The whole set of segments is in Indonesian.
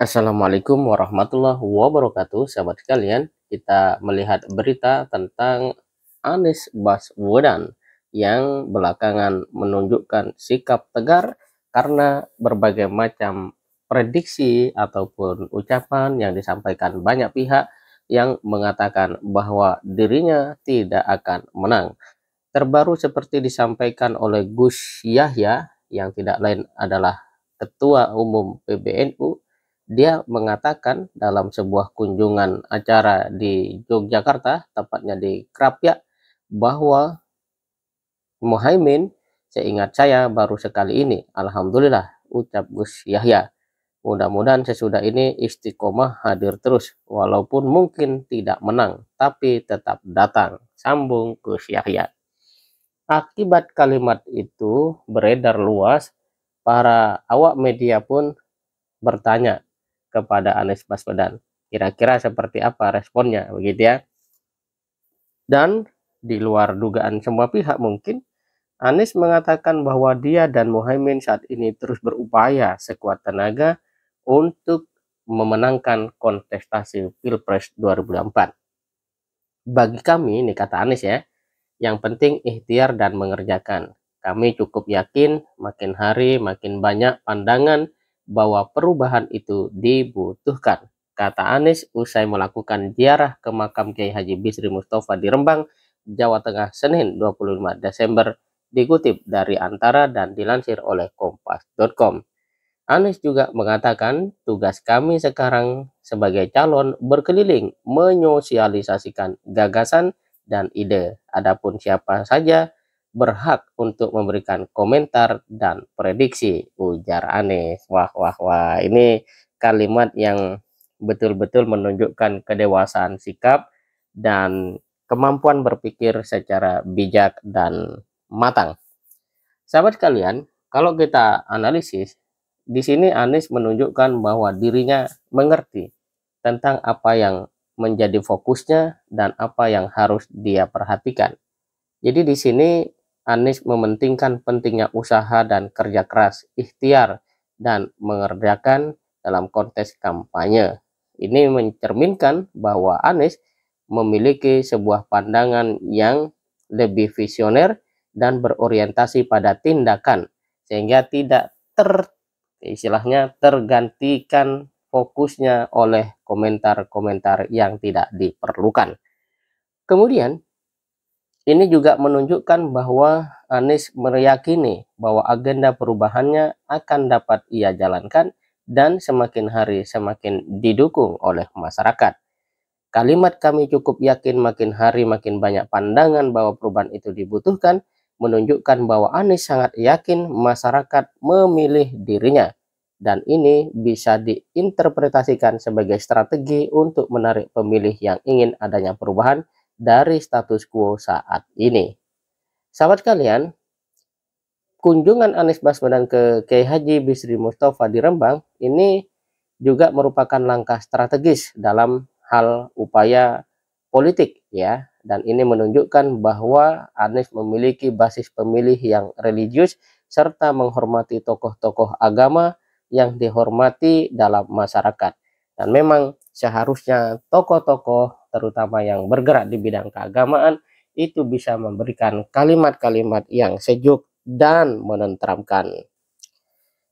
Assalamualaikum warahmatullahi wabarakatuh, sahabat sekalian. Kita melihat berita tentang Anies Baswedan yang belakangan menunjukkan sikap tegar karena berbagai macam prediksi ataupun ucapan yang disampaikan banyak pihak yang mengatakan bahwa dirinya tidak akan menang. Terbaru seperti disampaikan oleh Gus Yahya yang tidak lain adalah Ketua Umum PBNU. Dia mengatakan dalam sebuah kunjungan acara di Yogyakarta, tepatnya di Krapyak, bahwa Muhaimin, seingat saya baru sekali ini, alhamdulillah, ucap Gus Yahya. Mudah-mudahan sesudah ini istiqomah hadir terus, walaupun mungkin tidak menang, tapi tetap datang. Sambung Gus Yahya. Akibat kalimat itu beredar luas, para awak media pun bertanya kepada Anies Baswedan, kira-kira seperti apa responnya, begitu ya. Dan di luar dugaan semua pihak mungkin, Anies mengatakan bahwa dia dan Muhaimin saat ini terus berupaya sekuat tenaga untuk memenangkan kontestasi Pilpres 2024. Bagi kami, ini kata Anies ya, yang penting ikhtiar dan mengerjakan. Kami cukup yakin makin hari makin banyak pandangan bahwa perubahan itu dibutuhkan, kata Anies usai melakukan ziarah ke makam Kiai Haji Bisri Mustafa di Rembang, Jawa Tengah, Senin 25 Desember, dikutip dari Antara dan dilansir oleh kompas.com. Anies juga mengatakan tugas kami sekarang sebagai calon berkeliling menyosialisasikan gagasan dan ide. Adapun siapa saja berhak untuk memberikan komentar dan prediksi, ujar Anies. Wah, wah, wah. Ini kalimat yang betul-betul menunjukkan kedewasaan sikap dan kemampuan berpikir secara bijak dan matang. Sahabat kalian, kalau kita analisis, di sini Anies menunjukkan bahwa dirinya mengerti tentang apa yang menjadi fokusnya dan apa yang harus dia perhatikan. Jadi di sini Anies mementingkan pentingnya usaha dan kerja keras, ikhtiar, dan mengerjakan dalam konteks kampanye. Ini mencerminkan bahwa Anies memiliki sebuah pandangan yang lebih visioner dan berorientasi pada tindakan, sehingga tidak istilahnya tergantikan fokusnya oleh komentar-komentar yang tidak diperlukan. Kemudian ini juga menunjukkan bahwa Anies meyakini bahwa agenda perubahannya akan dapat ia jalankan dan semakin hari semakin didukung oleh masyarakat. Kalimat kami cukup yakin makin hari makin banyak pandangan bahwa perubahan itu dibutuhkan menunjukkan bahwa Anies sangat yakin masyarakat memilih dirinya. Dan ini bisa diinterpretasikan sebagai strategi untuk menarik pemilih yang ingin adanya perubahan dari status quo saat ini. Sahabat kalian, kunjungan Anies Baswedan ke Kiai Haji Bisri Mustafa di Rembang ini juga merupakan langkah strategis dalam hal upaya politik ya, dan ini menunjukkan bahwa Anies memiliki basis pemilih yang religius serta menghormati tokoh-tokoh agama yang dihormati dalam masyarakat. Dan memang seharusnya tokoh-tokoh terutama yang bergerak di bidang keagamaan itu bisa memberikan kalimat-kalimat yang sejuk dan menenteramkan.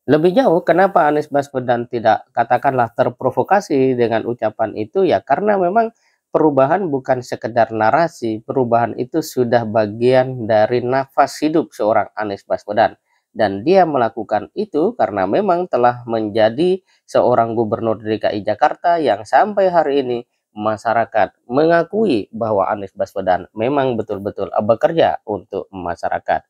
Lebih jauh, kenapa Anies Baswedan tidak katakanlah terprovokasi dengan ucapan itu ya karena memang perubahan bukan sekedar narasi, perubahan itu sudah bagian dari nafas hidup seorang Anies Baswedan. Dan dia melakukan itu karena memang telah menjadi seorang gubernur DKI Jakarta yang sampai hari ini masyarakat mengakui bahwa Anies Baswedan memang betul-betul bekerja untuk masyarakat.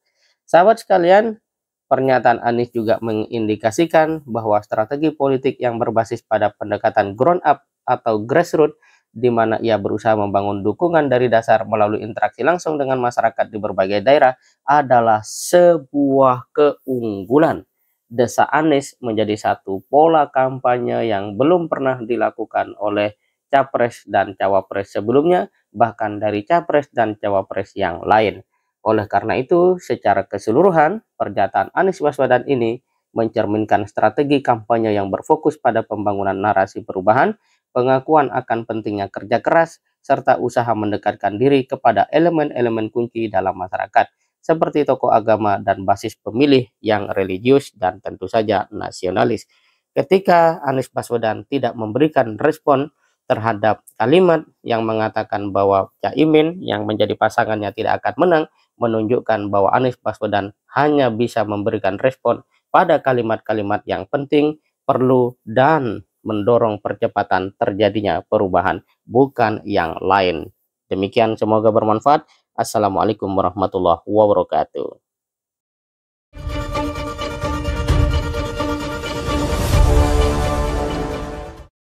Sahabat sekalian, pernyataan Anies juga mengindikasikan bahwa strategi politik yang berbasis pada pendekatan ground up atau grassroots, di mana ia berusaha membangun dukungan dari dasar melalui interaksi langsung dengan masyarakat di berbagai daerah, adalah sebuah keunggulan. Desa Anies menjadi satu pola kampanye yang belum pernah dilakukan oleh capres dan cawapres sebelumnya, bahkan dari capres dan cawapres yang lain. Oleh karena itu, secara keseluruhan, pernyataan Anies Baswedan ini mencerminkan strategi kampanye yang berfokus pada pembangunan narasi perubahan, pengakuan akan pentingnya kerja keras, serta usaha mendekatkan diri kepada elemen-elemen kunci dalam masyarakat, seperti tokoh agama dan basis pemilih yang religius dan tentu saja nasionalis. Ketika Anies Baswedan tidak memberikan respon terhadap kalimat yang mengatakan bahwa Caimin yang menjadi pasangannya tidak akan menang, menunjukkan bahwa Anies Baswedan hanya bisa memberikan respon pada kalimat-kalimat yang penting, perlu, dan mendorong percepatan terjadinya perubahan, bukan yang lain. Demikian, semoga bermanfaat. Assalamualaikum warahmatullahi wabarakatuh.